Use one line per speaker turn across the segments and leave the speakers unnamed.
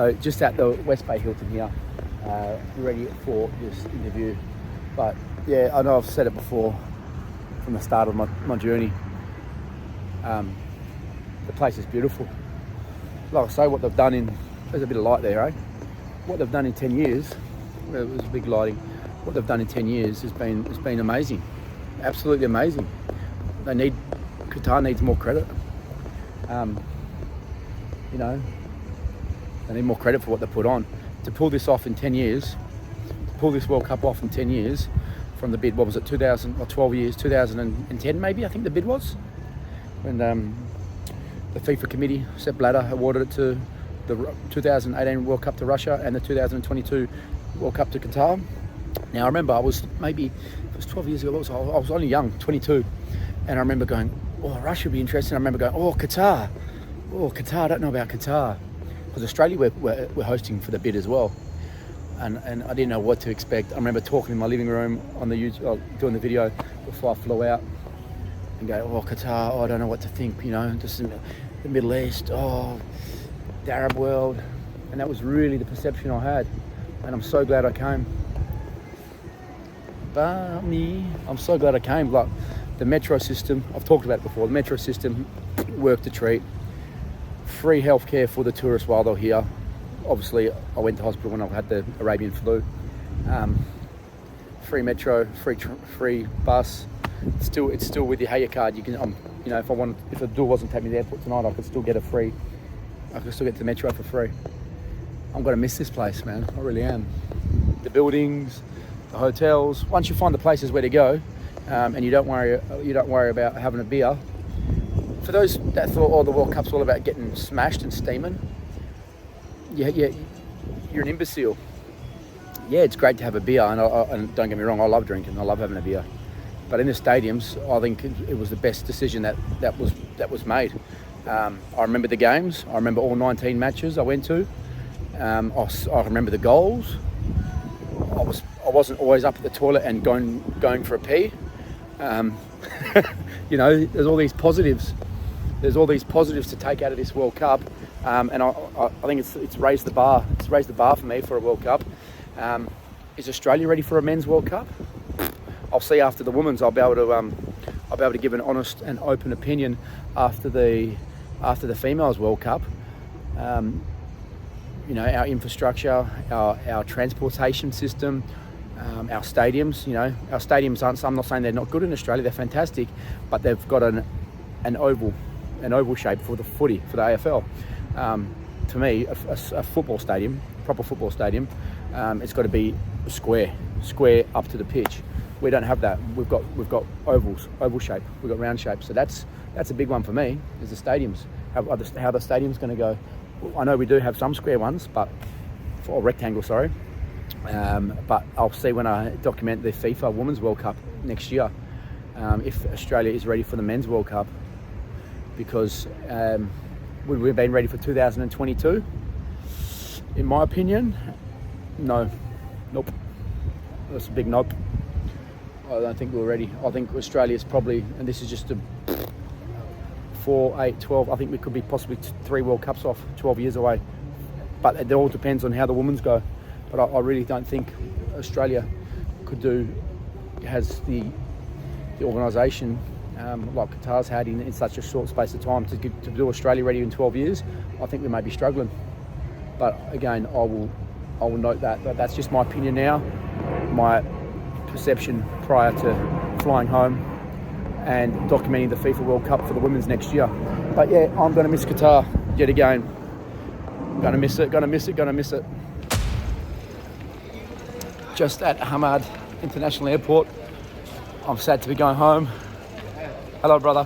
So just at the West Bay Hilton here, ready for this interview. But yeah, I know I've said it before from the start of my journey. The place is beautiful. Like I say, what they've done there's a bit of light there, eh? What they've done in 10 years, well, it was big lighting. What they've done in 10 years has been amazing, absolutely amazing. Qatar needs more credit. You know, they need more credit for what they put on. To pull this off in 10 years, to pull this World Cup off in 10 years, from the bid, what was it, 12 years, 2010 maybe, I think the bid was, when the FIFA committee, Sepp Blatter, awarded it to the 2018 World Cup to Russia and the 2022 World Cup to Qatar. Now I remember it was 12 years ago, I was only young, 22, and I remember going, oh, Russia would be interesting. I remember going, Qatar, I don't know about Qatar. Because Australia we're hosting for the bid as well. And I didn't know what to expect. I remember talking in my living room on the YouTube, doing the video before I flew out, and go, Qatar, I don't know what to think, you know, just in the Middle East, the Arab world. And that was really the perception I had. And I'm so glad I came. I'm so glad I came. Like the metro system, I've talked about it before, the metro system worked a treat. Free healthcare for the tourists while they're here. Obviously, I went to hospital when I had the Arabian flu. Free metro, free bus. It's still with your Haya card. You can, you know, if the door wasn't taking me to the airport tonight, I could still get to the metro for free. I'm gonna miss this place, man. I really am. The buildings, the hotels. Once you find the places where to go, and you don't worry about having a beer. For those that thought, the World Cup's all about getting smashed and steaming, yeah, you're an imbecile. Yeah, it's great to have a beer, and don't get me wrong, I love drinking, I love having a beer. But in the stadiums, I think it was the best decision that was made. I remember the games. I remember all 19 matches I went to. I remember the goals. I wasn't always up at the toilet and going for a pee. You know, there's all these positives. There's all these positives to take out of this World Cup, and I think it's raised the bar. It's raised the bar for me for a World Cup. Is Australia ready for a men's World Cup? I'll see after the women's. I'll be able to give an honest and open opinion after the females World Cup. You know, our infrastructure, our transportation system, our stadiums. You know, our stadiums aren't. I'm not saying they're not good in Australia. They're fantastic, but they've got an oval shape for the footy, for the AFL. To me, a football stadium, proper football stadium, it's got to be square up to the pitch. We don't have that. We've got oval shape. We've got round shape. So that's a big one for me. Is the stadiums. How the stadium's going to go. I know we do have some square ones, or rectangle, sorry. But I'll see when I document the FIFA Women's World Cup next year, if Australia is ready for the Men's World Cup. Because we've been ready for 2022. In my opinion, no. Nope. That's a big nope. I don't think we're ready. I think Australia's probably, and this is just a 4, 8, 12, I think we could be possibly 3 World Cups off, 12 years away. But it all depends on how the women's go. But I really don't think Australia has the organisation like Qatar's had in such a short space of time to do Australia ready in 12 years. I think we may be struggling. But again, I will note that. But that's just my opinion now, my perception prior to flying home and documenting the FIFA World Cup for the women's next year. But yeah, I'm going to miss Qatar yet again. Going to miss it. Just at Hamad International Airport. I'm sad to be going home. Hello, brother.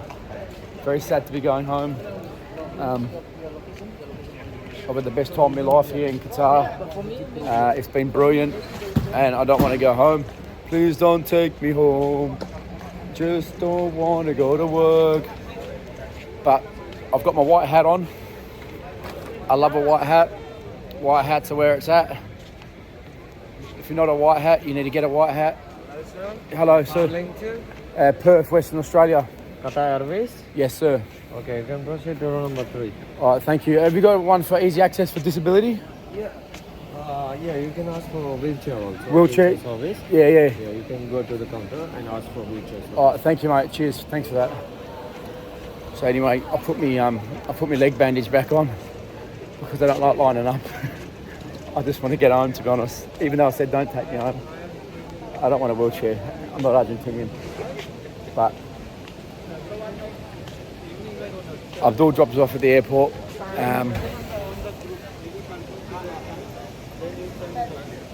Very sad to be going home. I've had the best time of my life here in Qatar. It's been brilliant, and I don't want to go home. Please don't take me home. Just don't want to go to work. But I've got my white hat on. I love a white hat. White hats are where it's at. If you're not a white hat, you need to get a white hat. Hello, sir. Perth, Western Australia.
Qatar Airways?
Yes, sir.
Okay, you can proceed to row number 3.
All right, thank you. Have you got one for easy access for disability?
Yeah. Yeah, you can ask for wheelchair also.
Wheelchair?
Service.
Yeah, yeah.
Yeah, you can go to the counter and ask for wheelchair service.
Oh, thank you, mate. Cheers. Thanks for that. So anyway, I put my leg bandage back on because I don't like lining up. I just want to get home, to be honest. Even though I said don't take me home, I don't want a wheelchair. I'm not Argentinian, but Abdul drops us off at the airport.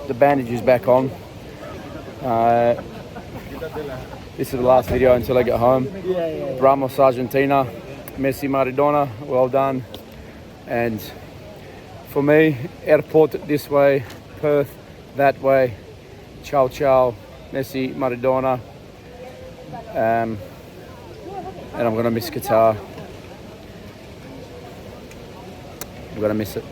The bandage is back on. This is the last video until I get home. Ramos, Argentina. Messi, Maradona. Well done. And for me, airport this way, Perth that way. Ciao, ciao. Messi, Maradona. And I'm going to miss Qatar. I'm going to miss it.